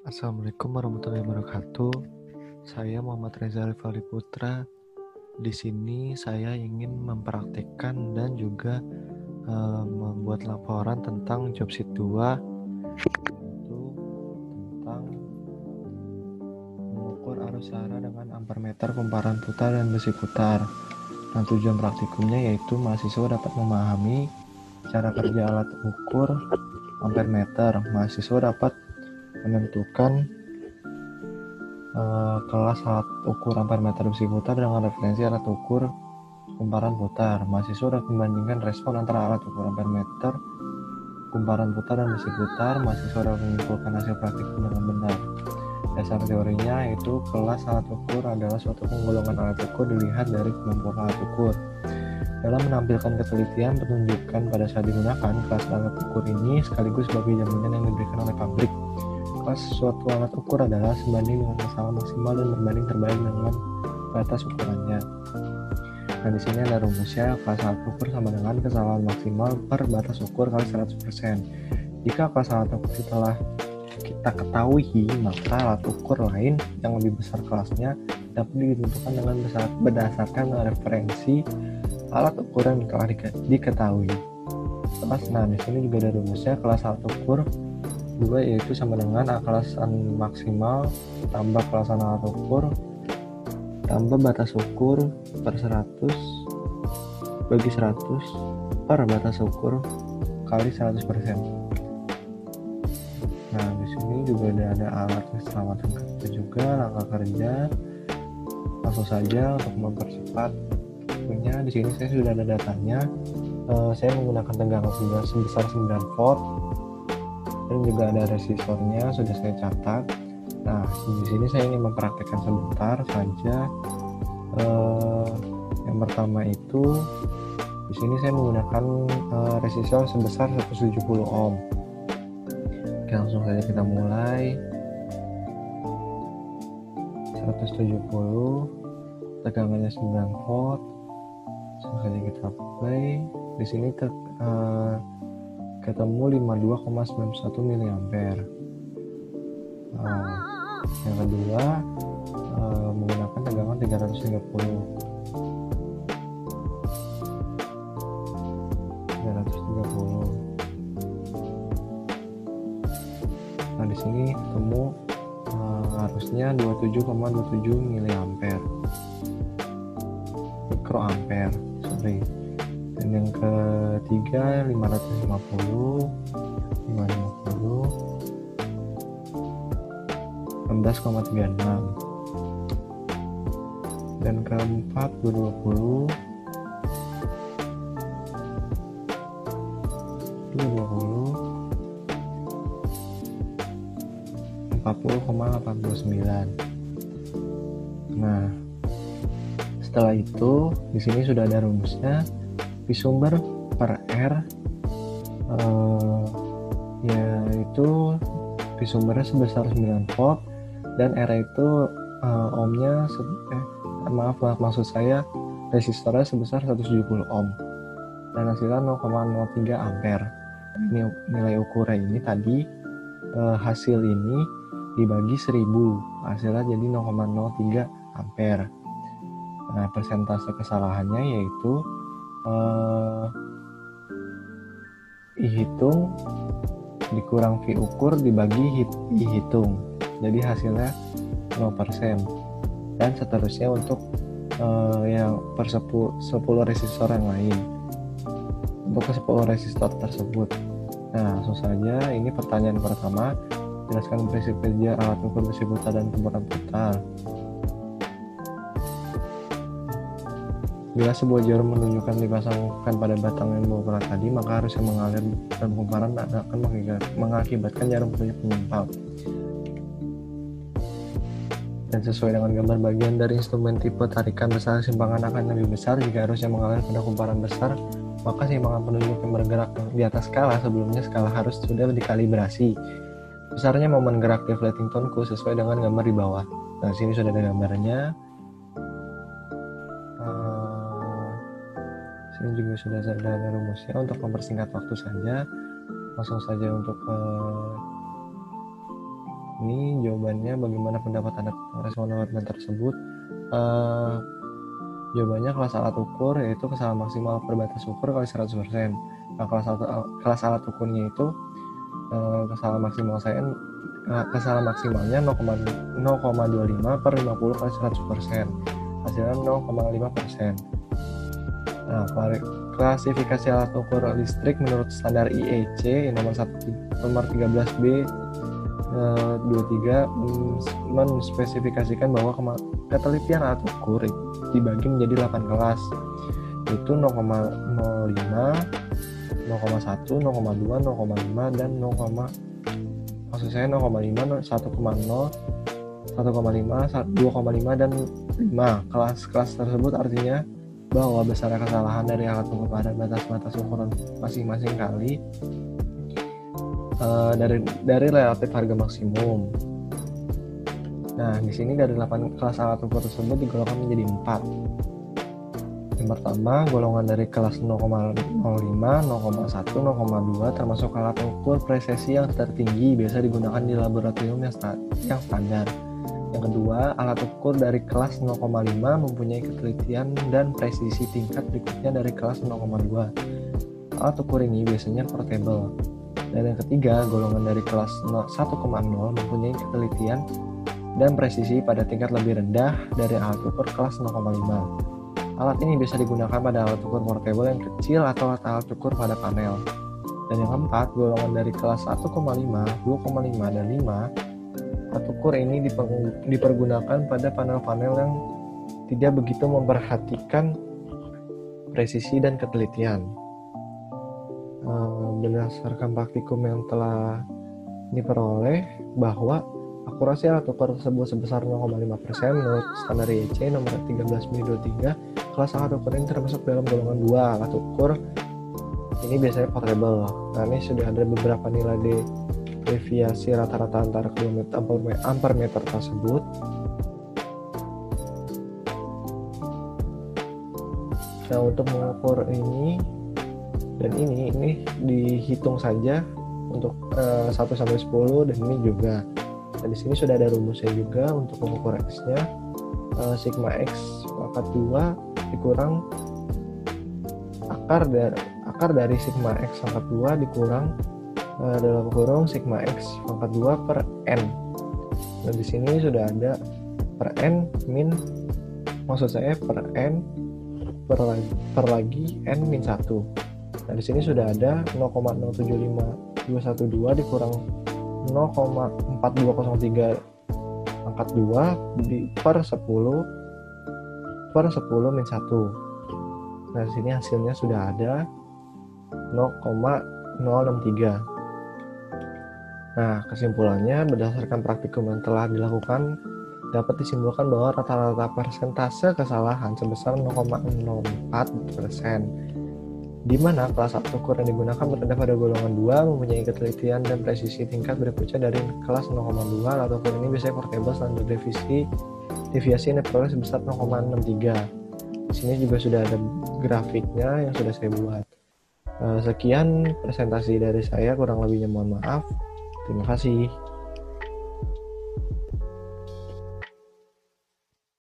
Assalamualaikum warahmatullahi wabarakatuh. Saya Muhammad Reza Rivaldi Putra. Di sini saya ingin mempraktikkan dan juga membuat laporan tentang job sheet 2, yaitu tentang mengukur arus sara dengan ampermeter, kumparan putar, dan besi putar. Nah, tujuan praktikumnya yaitu mahasiswa dapat memahami cara kerja alat ukur ampermeter. Mahasiswa dapat menentukan kelas alat ukur ampermeter besi putar dengan referensi alat ukur kumparan putar. Mahasiswa dapat membandingkan respon antara alat ukur ampermeter, kumparan putar, dan besi putar. Mahasiswa dapat menyimpulkan hasil praktikum dengan benar. Dasar teorinya yaitu kelas alat ukur adalah suatu penggolongan alat ukur dilihat dari kemampuan alat ukur. Dalam menampilkan ketelitian penunjukan pada saat digunakan, kelas alat ukur ini sekaligus sebagai jaminan yang diberikan oleh pabrik. Kelas suatu alat ukur adalah sebanding dengan kesalahan maksimal dan berbanding terbalik dengan batas ukurannya. Nah, di sini ada rumusnya. Kelas alat ukur sama dengan kesalahan maksimal per batas ukur kali 100%. Jika kelas alat ukur telah kita ketahui, maka alat ukur lain yang lebih besar kelasnya dapat ditentukan dengan berdasarkan referensi alat ukur yang telah diketahui. Nah, di sini juga ada rumusnya. Kelas alat ukur 2 yaitu sama dengan kelasan maksimal tambah kelasan alat ukur tambah batas ukur per 100 bagi 100 per batas ukur kali 100%. Nah, di sini juga ada alat keselamatan kerja juga, langkah kerja. Langsung saja untuk mempercepat waktunya, di sini saya sudah ada datanya. Saya menggunakan tegangan sebesar 9 volt dan juga ada resistornya sudah saya catat. Nah, di sini saya ingin mempraktikkan sebentar saja. Yang pertama itu di sini saya menggunakan resistor sebesar 170 ohm. Oke, langsung saja kita mulai. 170, tegangannya 9 volt. Langsung saja kita play. Di sini ketemu 52,91 mA. Yang kedua, menggunakan tegangan 330. Nah, di sini ketemu arusnya 27,27 mikroampere. Dan yang ketiga 550 16,36. Dan keempat 220 40,89. Nah, setelah itu di sini sudah ada rumusnya. P sumber per R yaitu P sumbernya sebesar 9 volt dan R itu ohmnya maksud saya resistornya sebesar 170 ohm dan hasilnya 0,03 ampere. Ini nilai ukuran ini tadi, hasil ini dibagi 1000, hasilnya jadi 0,03 ampere. Nah, persentase kesalahannya yaitu I hitung dikurang V ukur dibagi I hitung, jadi hasilnya 0%. Dan seterusnya untuk yang per 10 resistor yang lain untuk ke 10 resistor tersebut. Nah, langsung saja, ini pertanyaan pertama. Jelaskan prinsip kerja alat ukur besi putar dan kumparan putar. Bila sebuah jarum menunjukkan dipasangkan pada batang yang berukuran tadi, maka arus yang mengalir dalam kumparan akan mengakibatkan jarum penunjuk menyimpang. Dan sesuai dengan gambar bagian dari instrumen tipe tarikan besar, simpangan akan lebih besar. Jika arus yang mengalir pada kumparan besar, maka simpangan penunjuk yang bergerak di atas skala sebelumnya skala harus sudah dikalibrasi. Besarnya momen gerak deflating tone-ku sesuai dengan gambar di bawah. Nah, sini sudah ada gambarnya. Sini juga sudah ada rumusnya. Untuk mempersingkat waktu saja, langsung saja untuk Ini jawabannya bagaimana pendapat Anda tentang respon parameter tersebut? Jawabannya kelas alat ukur yaitu kesalahan maksimal per batas ukur kali 100%. Nah, kelas alat ukurnya itu kesalahan maksimalnya 0,25 per 50 kali 100%. Hasilnya 0,5%. Nah, klasifikasi alat ukur listrik menurut standar IEC nomor 13B 23 menspesifikasikan bahwa ketelitian alat ukur dibagi menjadi 8 kelas, yaitu 0,05, 0,1, 0,2, 0,5 dan 0,5, 1,0, 1,5, 2,5 dan 5. Kelas-kelas tersebut artinya bahwa besar kesalahan dari alat ukur pada batas-batas ukuran masing-masing kali dari relatif harga maksimum. Nah, di sini dari 8 kelas alat ukur tersebut digolongkan menjadi 4. Yang pertama, golongan dari kelas 0,05, 0,1, 0,2 termasuk alat ukur presisi yang tertinggi biasa digunakan di laboratorium yang standar. Yang kedua, alat ukur dari kelas 0,5 mempunyai ketelitian dan presisi tingkat berikutnya dari kelas 0,2. Alat ukur ini biasanya portable. Dan yang ketiga, golongan dari kelas 1,0 mempunyai ketelitian dan presisi pada tingkat lebih rendah dari alat ukur kelas 0,5. Alat ini bisa digunakan pada alat ukur portable yang kecil atau alat ukur pada panel. Dan yang keempat, golongan dari kelas 1,5, 2,5, dan 5, alat ukur ini dipergunakan pada panel-panel yang tidak begitu memperhatikan presisi dan ketelitian. Berdasarkan praktikum yang telah diperoleh bahwa akurasi alat ukur tersebut sebesar 0,5% menurut standar IEC nomor 13B23. Kelas alat ukur ini termasuk dalam golongan 2. Alat ukur ini biasanya portable. Nah, ini sudah ada beberapa nilai deviasi rata-rata antara kedua ampermeter tersebut. Nah, untuk mengukur ini dan ini dihitung saja untuk 1 sampai 10 dan ini juga. Dan di sini sudah ada rumusnya juga untuk mengukur X-nya. Sigma X pangkat 2 dikurang akar dari sigma X pangkat 2 dikurang dalam kurung sigma X pangkat 2 per N. Dan di sini sudah ada per N min, maksud saya per N per lagi N min 1. Nah, di sini sudah ada 0,075212 dikurang 0,4203 pangkat 2 per 10 min 1. Nah, di sini hasilnya sudah ada 0,063. Nah, kesimpulannya berdasarkan praktikum yang telah dilakukan dapat disimpulkan bahwa rata-rata persentase kesalahan sebesar 0,04%. Di mana kelas alat ukur yang digunakan berada pada golongan 2 mempunyai ketelitian dan presisi tingkat berikutnya dari kelas 0,2. Alat ukur ini biasanya portable standar deviasi yang diperoleh sebesar 0,63. Di sini juga sudah ada grafiknya yang sudah saya buat. Sekian presentasi dari saya, kurang lebihnya mohon maaf. Terima kasih.